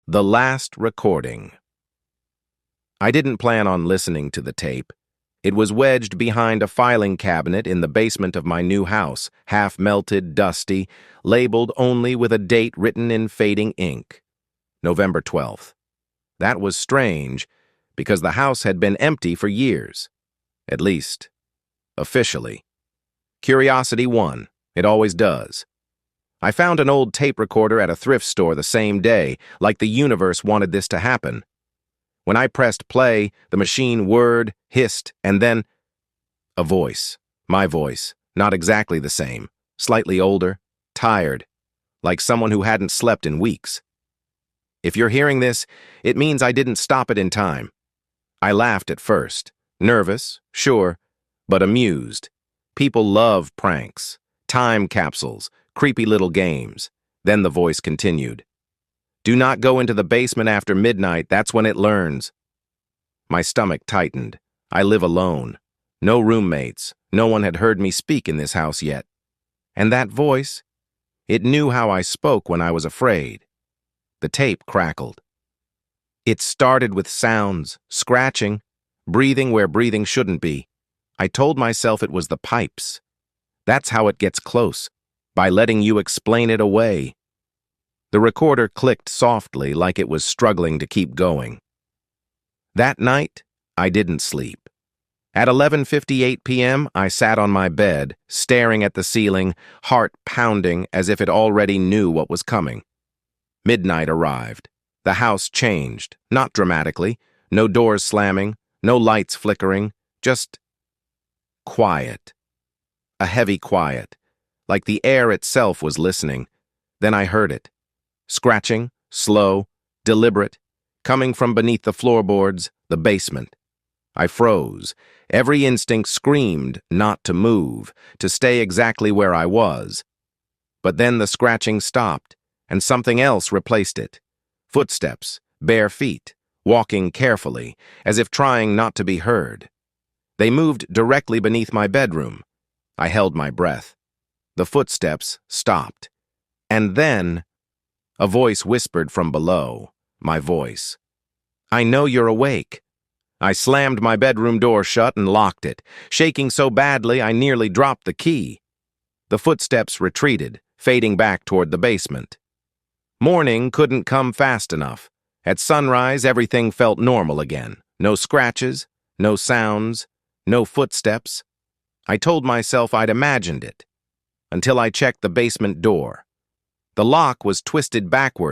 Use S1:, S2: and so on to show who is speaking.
S1: The last recording. I didn't plan on listening to the tape. It was wedged behind a filing cabinet in the basement of my new house, half-melted, dusty, labeled only with a date written in fading ink. November 12th. That was strange, because the house had been empty for years. At least, officially. Curiosity won. It always does. I found an old tape recorder at a thrift store the same day, like the universe wanted this to happen. When I pressed play, the machine whirred, hissed, and then a voice. My voice. Not exactly the same. Slightly older, tired, like someone who hadn't slept in weeks. If you're hearing this, it means I didn't stop it in time. I laughed at first. Nervous, sure, but amused. People love pranks, time capsules, creepy little games. Then the voice continued. Do not go into the basement after midnight, that's when it learns. My stomach tightened. I live alone. No roommates. No one had heard me speak in this house yet. And that voice? It knew how I spoke when I was afraid. The tape crackled. It started with sounds, scratching, breathing where breathing shouldn't be. I told myself it was the pipes. That's how it gets close, by letting you explain it away. The recorder clicked softly like it was struggling to keep going. That night, I didn't sleep. At 11:58 p.m., I sat on my bed, staring at the ceiling, heart pounding as if it already knew what was coming. Midnight arrived. The house changed, not dramatically, no doors slamming, no lights flickering, just quiet. A heavy quiet, like the air itself was listening. Then I heard it. Scratching, slow, deliberate, coming from beneath the floorboards, the basement. I froze. Every instinct screamed not to move, to stay exactly where I was. But then the scratching stopped, and something else replaced it. Footsteps, bare feet, walking carefully, as if trying not to be heard. They moved directly beneath my bedroom. I held my breath. The footsteps stopped. And then a voice whispered from below, my voice. I know you're awake. I slammed my bedroom door shut and locked it, shaking so badly I nearly dropped the key. The footsteps retreated, fading back toward the basement. Morning couldn't come fast enough. At sunrise, everything felt normal again. No scratches, no sounds, no footsteps. I told myself I'd imagined it, until I checked the basement door. The lock was twisted backward,